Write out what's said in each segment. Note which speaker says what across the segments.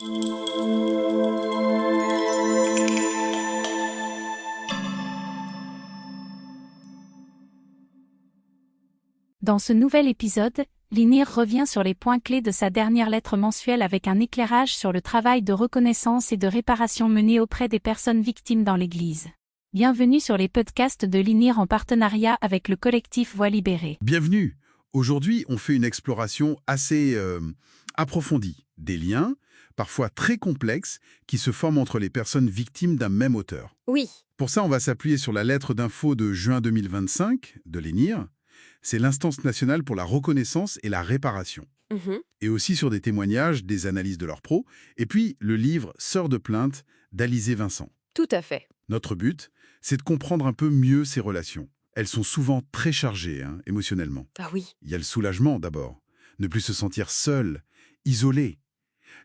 Speaker 1: Dans ce nouvel épisode, Linir revient sur les points clés de sa dernière lettre mensuelle avec un éclairage sur le travail de reconnaissance et de réparation mené auprès des personnes victimes dans l'Église. Bienvenue sur les podcasts de Linir en partenariat avec le collectif Voix libérée.
Speaker 2: Bienvenue. Aujourd'hui, on fait une exploration assez approfondie des liens, parfois très complexes, qui se forment entre les personnes victimes d'un même auteur.
Speaker 3: Oui,
Speaker 2: Pour ça, on va s'appuyer sur la lettre d'info de juin 2025 de l'ENIR. C'est l'instance nationale pour la reconnaissance et la réparation. Et aussi sur des témoignages, des analyses de leurs pros, et puis le livre Sœurs de plainte d'Alizée Vincent.
Speaker 3: tout à fait.
Speaker 2: Notre but, c'est de comprendre un peu mieux ces relations. Elles sont souvent très chargées, émotionnellement.
Speaker 3: Ah oui,
Speaker 2: Il y a le soulagement d'abord, ne plus se sentir seul, isolé.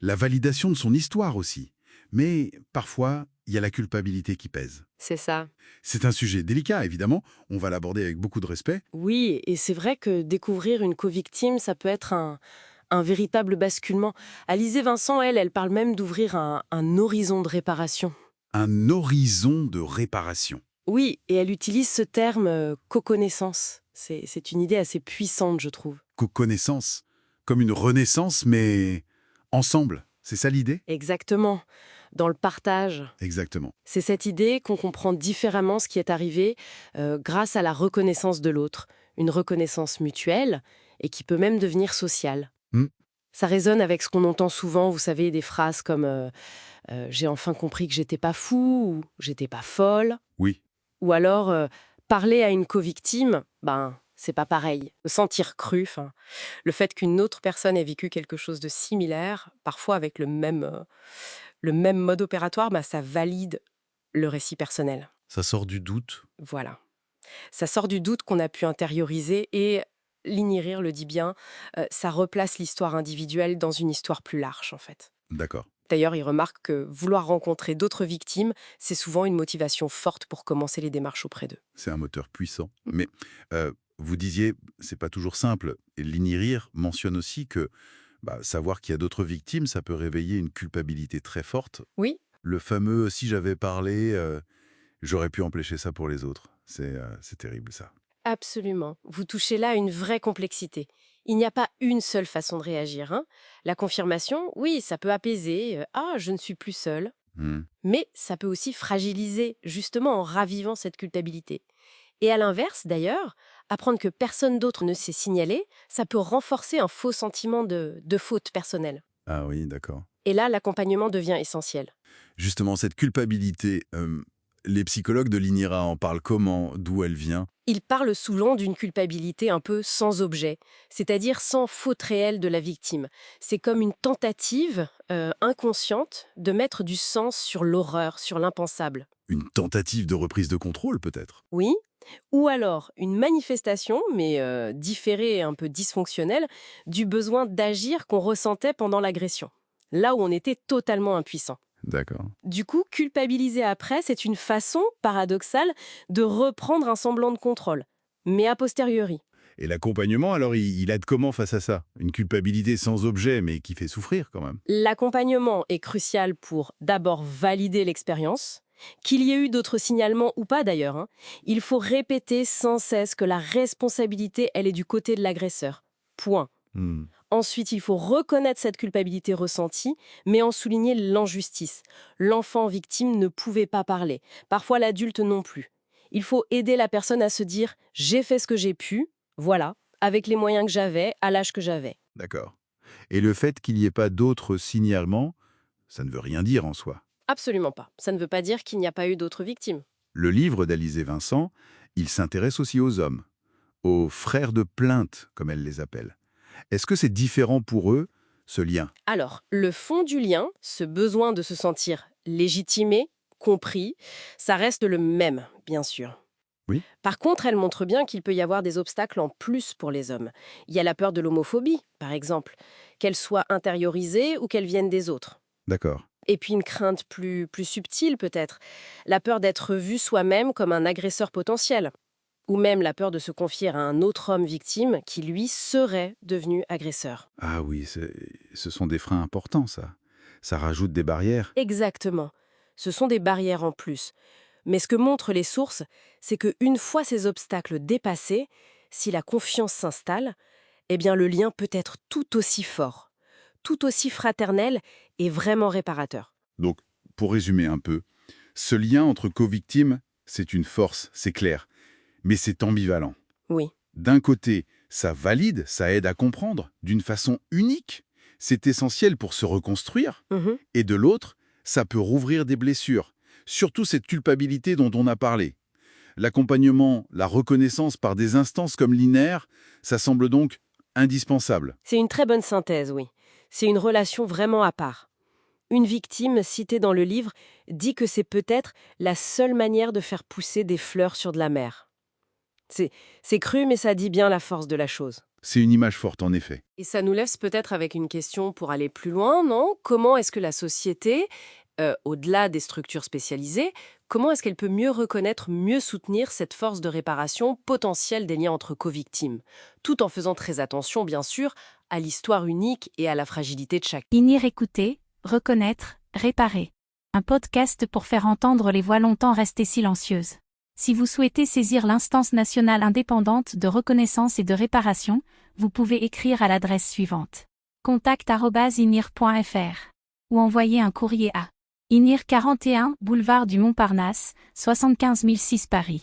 Speaker 2: La validation de son histoire aussi. Mais parfois, il y a la culpabilité qui pèse.
Speaker 3: c'est ça.
Speaker 2: C'est un sujet délicat, évidemment, on va l'aborder avec beaucoup de respect.
Speaker 3: Oui, et c'est vrai que découvrir une co-victime, ça peut être un véritable basculement. Alizée Vincent, elle parle même d'ouvrir un horizon de réparation.
Speaker 2: Un horizon de réparation.
Speaker 3: Oui, et elle utilise ce terme co-connaissance. C'est une idée assez puissante, je trouve.
Speaker 2: Co-connaissance, comme une renaissance, mais ensemble. C'est ça l'idée?
Speaker 3: Exactement. Dans le partage.
Speaker 2: Exactement.
Speaker 3: C'est cette idée qu'on comprend différemment ce qui est arrivé grâce à la reconnaissance de l'autre. Une reconnaissance mutuelle et qui peut même devenir sociale.
Speaker 2: Hmm.
Speaker 3: Ça résonne avec ce qu'on entend souvent, vous savez, des phrases comme j'ai enfin compris que j'étais pas fou » ou « j'étais pas folle
Speaker 2: Oui, ».
Speaker 3: Ou alors parler à une co-victime, c'est pas pareil. Se sentir cru, le fait qu'une autre personne ait vécu quelque chose de similaire, parfois avec le même mode opératoire, ça valide le récit personnel.
Speaker 2: ça sort du doute.
Speaker 3: Voilà. Ça sort du doute qu'on a pu intérioriser et l'INIRIR le dit bien, ça replace l'histoire individuelle dans une histoire plus large, en fait.
Speaker 2: D'accord.
Speaker 3: D'ailleurs, il remarque que vouloir rencontrer d'autres victimes, c'est souvent une motivation forte pour commencer les démarches auprès d'eux.
Speaker 2: C'est un moteur puissant. Mais vous disiez, c'est pas toujours simple. Et l'INIRIR mentionne aussi que savoir qu'il y a d'autres victimes, ça peut réveiller une culpabilité très forte.
Speaker 3: Oui,
Speaker 2: Le fameux si j'avais parlé, j'aurais pu empêcher ça pour les autres. C'est terrible ça.
Speaker 3: absolument. Vous touchez là une vraie complexité. Il n'y a pas une seule façon de réagir, hein. La confirmation, oui, ça peut apaiser, ah, je ne suis plus seule.
Speaker 2: Hmm.
Speaker 3: Mais ça peut aussi fragiliser, justement en ravivant cette culpabilité. Et à l'inverse, d'ailleurs, apprendre que personne d'autre ne s'est signalé, ça peut renforcer un faux sentiment de faute personnelle.
Speaker 2: Ah oui, d'accord.
Speaker 3: Et là, l'accompagnement devient essentiel.
Speaker 2: Justement, cette culpabilité, les psychologues de l'INIRA en parlent comment? D'où elle vient?
Speaker 3: Il parle souvent d'une culpabilité un peu sans objet, c'est-à-dire sans faute réelle de la victime. C'est comme une tentative inconsciente de mettre du sens sur l'horreur, sur l'impensable.
Speaker 2: Une tentative de reprise de contrôle, peut-être?
Speaker 3: Oui, ou alors une manifestation, mais différée et un peu dysfonctionnelle, du besoin d'agir qu'on ressentait pendant l'agression, là où on était totalement impuissant.
Speaker 2: D'accord.
Speaker 3: Du coup, culpabiliser après, c'est une façon, paradoxale, de reprendre un semblant de contrôle, mais a posteriori.
Speaker 2: Et l'accompagnement, alors, il aide comment face à ça? Une culpabilité sans objet, mais qui fait souffrir quand même.
Speaker 3: L'accompagnement est crucial pour d'abord valider l'expérience, qu'il y ait eu d'autres signalements ou pas d'ailleurs, hein. Il faut répéter sans cesse que la responsabilité, elle est du côté de l'agresseur. Point.
Speaker 2: Hmm.
Speaker 3: Ensuite, il faut reconnaître cette culpabilité ressentie, mais en souligner l'injustice. L'enfant victime ne pouvait pas parler. Parfois, l'adulte non plus. Il faut aider la personne à se dire « j'ai fait ce que j'ai pu, voilà, avec les moyens que j'avais, à l'âge que j'avais ».
Speaker 2: D'accord. Et le fait qu'il n'y ait pas d'autres signalements, ça ne veut rien dire en soi.
Speaker 3: Absolument pas. Ça ne veut pas dire qu'il n'y a pas eu d'autres victimes.
Speaker 2: Le livre d'Alizée Vincent, il s'intéresse aussi aux hommes, aux frères de plainte, comme elle les appelle. Est-ce que c'est différent pour eux, ce lien?
Speaker 3: Alors, le fond du lien, ce besoin de se sentir légitimé, compris, ça reste le même, bien sûr.
Speaker 2: Oui.
Speaker 3: Par contre, elle montre bien qu'il peut y avoir des obstacles en plus pour les hommes. Il y a la peur de l'homophobie, par exemple, qu'elle soit intériorisée ou qu'elle vienne des autres.
Speaker 2: D'accord.
Speaker 3: Et puis une crainte plus subtile peut-être, la peur d'être vu soi-même comme un agresseur potentiel. Ou même la peur de se confier à un autre homme victime qui, lui, serait devenu agresseur.
Speaker 2: Ah oui, ce sont des freins importants, ça. Ça rajoute des barrières.
Speaker 3: Exactement. Ce sont des barrières en plus. Mais ce que montrent les sources, c'est qu'une fois ces obstacles dépassés, si la confiance s'installe, eh bien le lien peut être tout aussi fort, tout aussi fraternel et vraiment réparateur.
Speaker 2: Donc, pour résumer un peu, ce lien entre co-victimes, c'est une force, c'est clair. Mais c'est ambivalent.
Speaker 3: Oui.
Speaker 2: D'un côté, ça valide, ça aide à comprendre, d'une façon unique. C'est essentiel pour se reconstruire.
Speaker 3: Mhm.
Speaker 2: Et de l'autre, ça peut rouvrir des blessures. Surtout cette culpabilité dont on a parlé. L'accompagnement, la reconnaissance par des instances comme l'INER, ça semble donc indispensable.
Speaker 3: C'est une très bonne synthèse, oui. C'est une relation vraiment à part. Une victime, citée dans le livre, dit que c'est peut-être la seule manière de faire pousser des fleurs sur de la mer. C'est cru, mais ça dit bien la force de la chose.
Speaker 2: C'est une image forte, en effet.
Speaker 3: Et ça nous laisse peut-être avec une question pour aller plus loin, non? Comment est-ce que la société, au-delà des structures spécialisées, comment est-ce qu'elle peut mieux reconnaître, mieux soutenir cette force de réparation potentielle des liens entre co-victimes, tout en faisant très attention, bien sûr, à l'histoire unique et à la fragilité de chacun.
Speaker 1: Inir écouter, reconnaître, réparer. Un podcast pour faire entendre les voix longtemps restées silencieuses. Si vous souhaitez saisir l'instance nationale indépendante de reconnaissance et de réparation, vous pouvez écrire à l'adresse suivante: contact@inir.fr ou envoyer un courrier à INIR 41, boulevard du Montparnasse, 75 006 Paris.